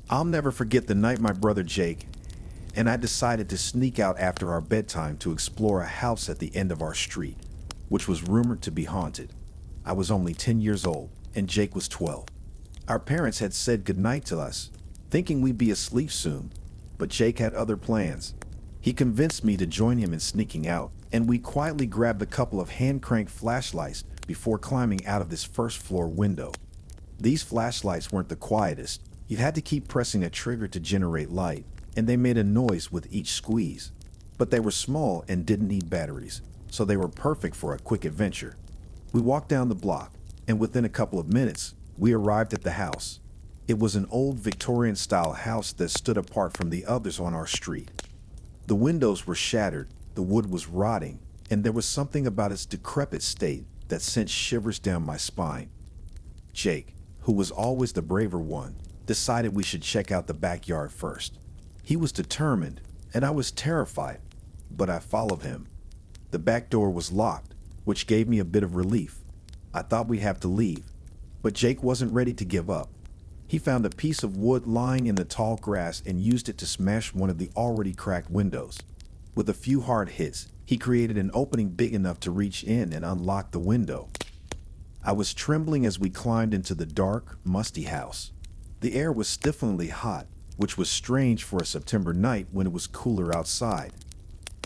I'll never forget the night my brother Jake and I decided to sneak out after our bedtime to explore a house at the end of our street, which was rumored to be haunted. I was only 10 years old, and Jake was 12. Our parents had said goodnight to us, thinking we'd be asleep soon, but Jake had other plans. He convinced me to join him in sneaking out, and we quietly grabbed a couple of hand-cranked flashlights before climbing out of this first-floor window. These flashlights weren't the quietest. You had to keep pressing a trigger to generate light, and they made a noise with each squeeze. But they were small and didn't need batteries, so they were perfect for a quick adventure. We walked down the block, and within a couple of minutes, we arrived at the house. It was an old Victorian-style house that stood apart from the others on our street. The windows were shattered, the wood was rotting, and there was something about its decrepit state that sent shivers down my spine. Jake, who was always the braver one, decided we should check out the backyard first. He was determined, and I was terrified, but I followed him. The back door was locked, which gave me a bit of relief. I thought we'd have to leave, but Jake wasn't ready to give up. He found a piece of wood lying in the tall grass and used it to smash one of the already cracked windows. With a few hard hits, he created an opening big enough to reach in and unlock the window. I was trembling as we climbed into the dark, musty house. The air was stiflingly hot, which was strange for a September night when it was cooler outside.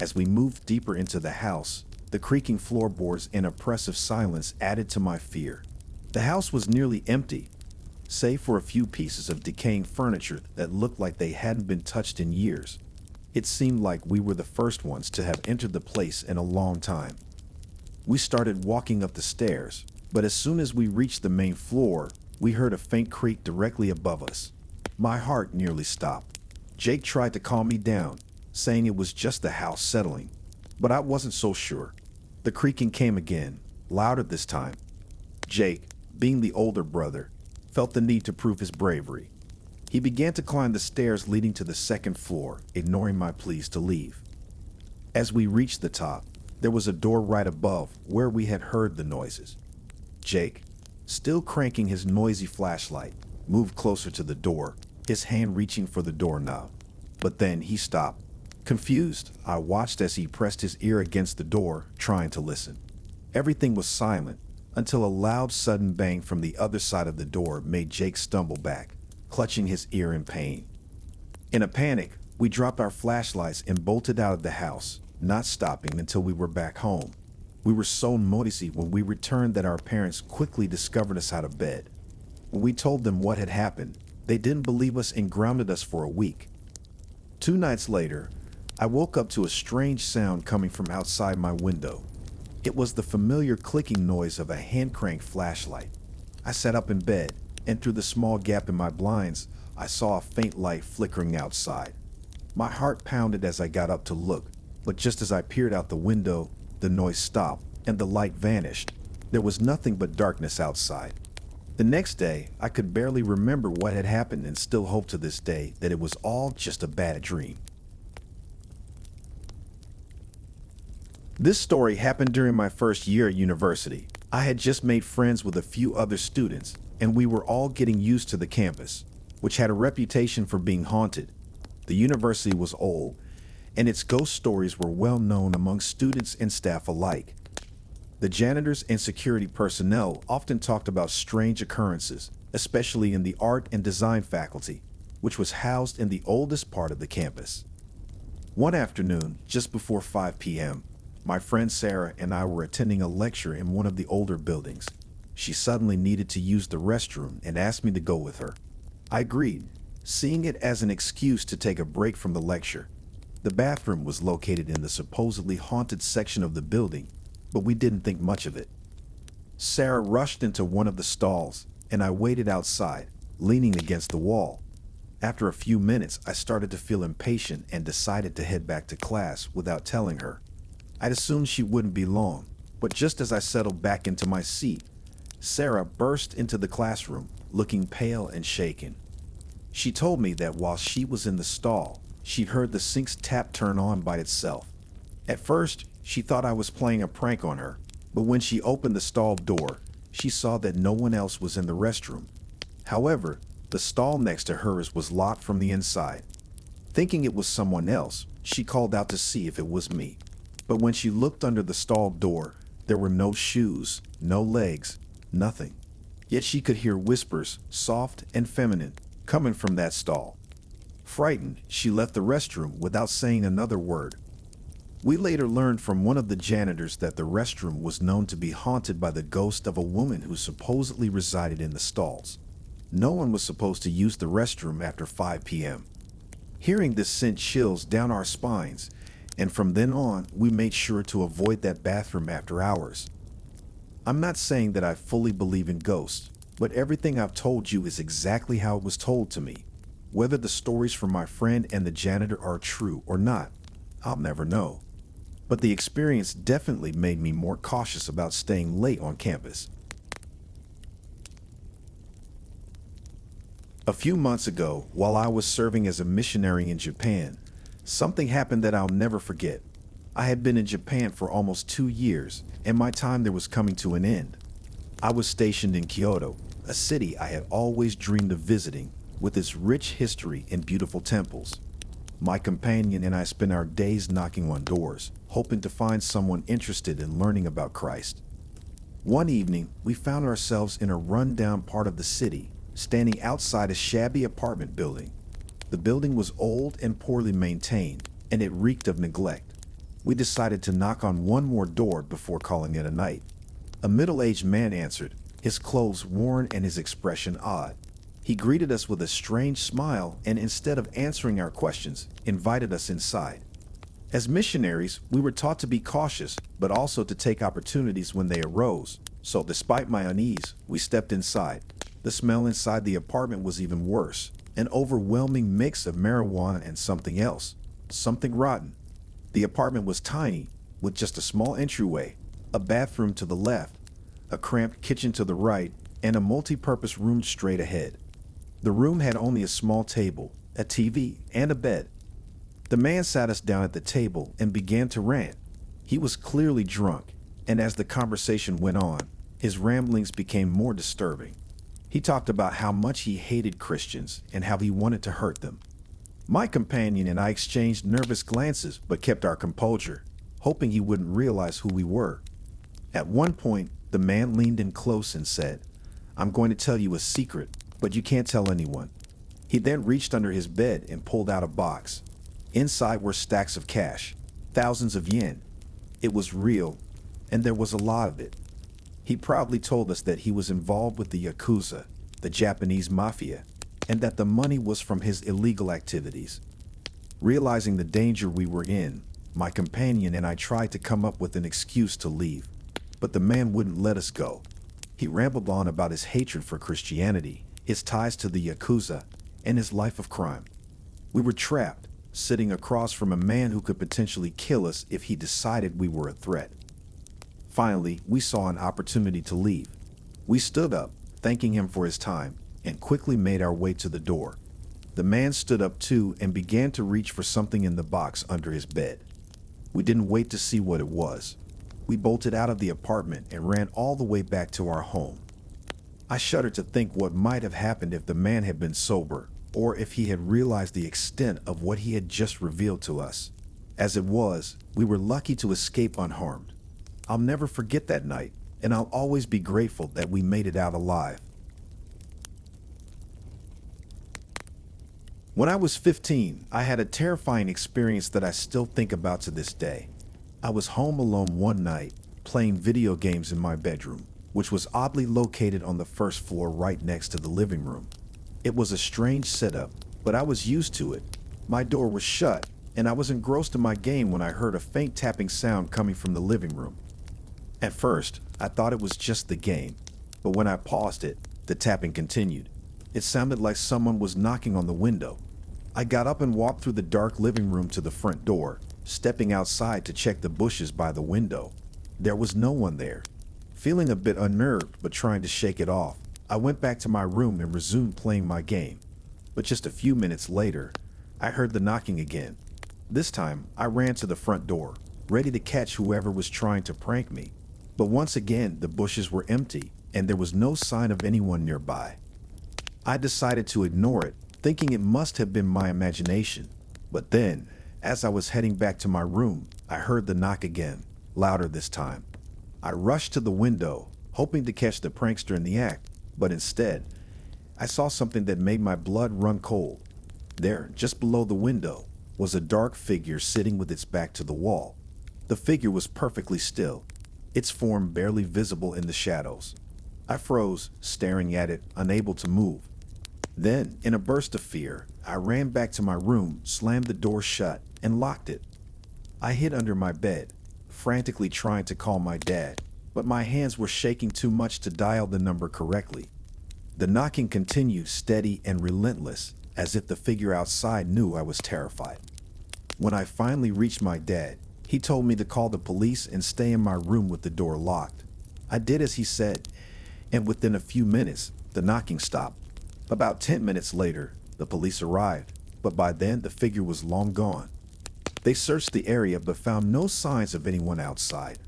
As we moved deeper into the house, the creaking floorboards and oppressive silence added to my fear. The house was nearly empty, save for a few pieces of decaying furniture that looked like they hadn't been touched in years. It seemed like we were the first ones to have entered the place in a long time. We started walking up the stairs, but as soon as we reached the main floor, we heard a faint creak directly above us. My heart nearly stopped. Jake tried to calm me down, saying it was just the house settling, but I wasn't so sure. The creaking came again, louder this time. Jake, being the older brother, felt the need to prove his bravery. He began to climb the stairs leading to the second floor, ignoring my pleas to leave. As we reached the top, there was a door right above where we had heard the noises. Jake, still cranking his noisy flashlight, moved closer to the door, his hand reaching for the doorknob. But then he stopped. Confused, I watched as he pressed his ear against the door, trying to listen. Everything was silent, until a loud sudden bang from the other side of the door made Jake stumble back, clutching his ear in pain. In a panic, we dropped our flashlights and bolted out of the house, not stopping until we were back home. We were so noisy when we returned that our parents quickly discovered us out of bed. When we told them what had happened, they didn't believe us and grounded us for a week. 2 nights later, I woke up to a strange sound coming from outside my window. It was the familiar clicking noise of a hand-cranked flashlight. I sat up in bed, and through the small gap in my blinds, I saw a faint light flickering outside. My heart pounded as I got up to look, but just as I peered out the window, the noise stopped, and the light vanished. There was nothing but darkness outside. The next day, I could barely remember what had happened and still hope to this day that it was all just a bad dream. This story happened during my first year at university. I had just made friends with a few other students, and we were all getting used to the campus, which had a reputation for being haunted. The university was old, and its ghost stories were well known among students and staff alike. The janitors and security personnel often talked about strange occurrences, especially in the art and design faculty, which was housed in the oldest part of the campus. One afternoon, just before 5 p.m., my friend Sarah and I were attending a lecture in one of the older buildings. She suddenly needed to use the restroom and asked me to go with her. I agreed, seeing it as an excuse to take a break from the lecture. The bathroom was located in the supposedly haunted section of the building, but we didn't think much of it. Sarah rushed into one of the stalls, and I waited outside, leaning against the wall. After a few minutes, I started to feel impatient and decided to head back to class without telling her. I'd assumed she wouldn't be long, but just as I settled back into my seat, Sarah burst into the classroom, looking pale and shaken. She told me that while she was in the stall, she'd heard the sink's tap turn on by itself. At first, she thought I was playing a prank on her, but when she opened the stall door, she saw that no one else was in the restroom. However, The stall next to hers was locked from the inside. Thinking it was someone else, she called out to see if it was me. But when she looked under the stall door, there were no shoes, no legs, nothing. Yet she could hear whispers, soft and feminine, coming from that stall. Frightened, she left the restroom without saying another word. We later learned from one of the janitors that the restroom was known to be haunted by the ghost of a woman who supposedly resided in the stalls. No one was supposed to use the restroom after 5 p.m. Hearing this sent chills down our spines, and from then on, we made sure to avoid that bathroom after hours. I'm not saying that I fully believe in ghosts, but everything I've told you is exactly how it was told to me. Whether the stories from my friend and the janitor are true or not, I'll never know. But the experience definitely made me more cautious about staying late on campus. A few months ago, while I was serving as a missionary in Japan, something happened that I'll never forget. I had been in Japan for almost 2 years, and my time there was coming to an end. I was stationed in Kyoto, a city I had always dreamed of visiting, with its rich history and beautiful temples. My companion and I spent our days knocking on doors, hoping to find someone interested in learning about Christ. One evening, we found ourselves in a run-down part of the city, standing outside a shabby apartment building. The building was old and poorly maintained, and it reeked of neglect. We decided to knock on one more door before calling it a night. A middle-aged man answered, his clothes worn and his expression odd. He greeted us with a strange smile and, instead of answering our questions, invited us inside. As missionaries, we were taught to be cautious, but also to take opportunities when they arose. So despite my unease, we stepped inside. The smell inside the apartment was even worse, an overwhelming mix of marijuana and something else, something rotten. The apartment was tiny, with just a small entryway, a bathroom to the left, a cramped kitchen to the right, and a multi-purpose room straight ahead. The room had only a small table, a TV, and a bed. The man sat us down at the table and began to rant. He was clearly drunk, and as the conversation went on, his ramblings became more disturbing. He talked about how much he hated Christians and how he wanted to hurt them. My companion and I exchanged nervous glances but kept our composure, hoping he wouldn't realize who we were. At one point, the man leaned in close and said, "I'm going to tell you a secret, but you can't tell anyone." He then reached under his bed and pulled out a box. Inside were stacks of cash, thousands of yen. It was real, and there was a lot of it. He proudly told us that he was involved with the Yakuza, the Japanese mafia, and that the money was from his illegal activities. Realizing the danger we were in, my companion and I tried to come up with an excuse to leave, but the man wouldn't let us go. He rambled on about his hatred for Christianity, his ties to the Yakuza, and his life of crime. We were trapped, sitting across from a man who could potentially kill us if he decided we were a threat. Finally, we saw an opportunity to leave. We stood up, thanking him for his time, and quickly made our way to the door. The man stood up too and began to reach for something in the box under his bed. We didn't wait to see what it was. We bolted out of the apartment and ran all the way back to our home. I shudder to think what might have happened if the man had been sober, or if he had realized the extent of what he had just revealed to us. As it was, we were lucky to escape unharmed. I'll never forget that night, and I'll always be grateful that we made it out alive. When I was 15, I had a terrifying experience that I still think about to this day. I was home alone one night, playing video games in my bedroom, which was oddly located on the first floor right next to the living room. It was a strange setup, but I was used to it. My door was shut, and I was engrossed in my game when I heard a faint tapping sound coming from the living room. At first, I thought it was just the game, but when I paused it, the tapping continued. It sounded like someone was knocking on the window. I got up and walked through the dark living room to the front door, stepping outside to check the bushes by the window. There was no one there. Feeling a bit unnerved but trying to shake it off, I went back to my room and resumed playing my game. But just a few minutes later, I heard the knocking again. This time, I ran to the front door, ready to catch whoever was trying to prank me. But once again, the bushes were empty, and there was no sign of anyone nearby. I decided to ignore it, thinking it must have been my imagination. But then, as I was heading back to my room, I heard the knock again, louder this time. I rushed to the window, hoping to catch the prankster in the act, but instead, I saw something that made my blood run cold. There, just below the window, was a dark figure sitting with its back to the wall. The figure was perfectly still, its form barely visible in the shadows. I froze, staring at it, unable to move. Then, in a burst of fear, I ran back to my room, slammed the door shut, and locked it. I hid under my bed, frantically trying to call my dad, but my hands were shaking too much to dial the number correctly. The knocking continued, steady and relentless, as if the figure outside knew I was terrified. When I finally reached my dad, he told me to call the police and stay in my room with the door locked. I did as he said, and within a few minutes, the knocking stopped. About 10 minutes later, the police arrived, but by then the figure was long gone. They searched the area but found no signs of anyone outside.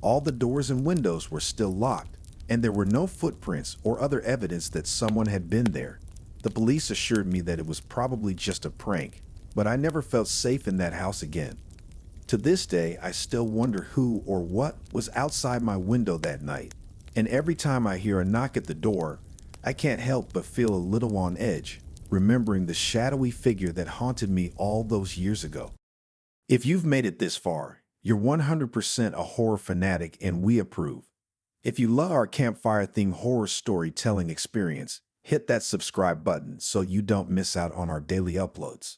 All the doors and windows were still locked, and there were no footprints or other evidence that someone had been there. The police assured me that it was probably just a prank, but I never felt safe in that house again. To this day, I still wonder who or what was outside my window that night, and every time I hear a knock at the door, I can't help but feel a little on edge, remembering the shadowy figure that haunted me all those years ago. If you've made it this far, you're 100% a horror fanatic and we approve. If you love our campfire-themed horror storytelling experience, hit that subscribe button so you don't miss out on our daily uploads.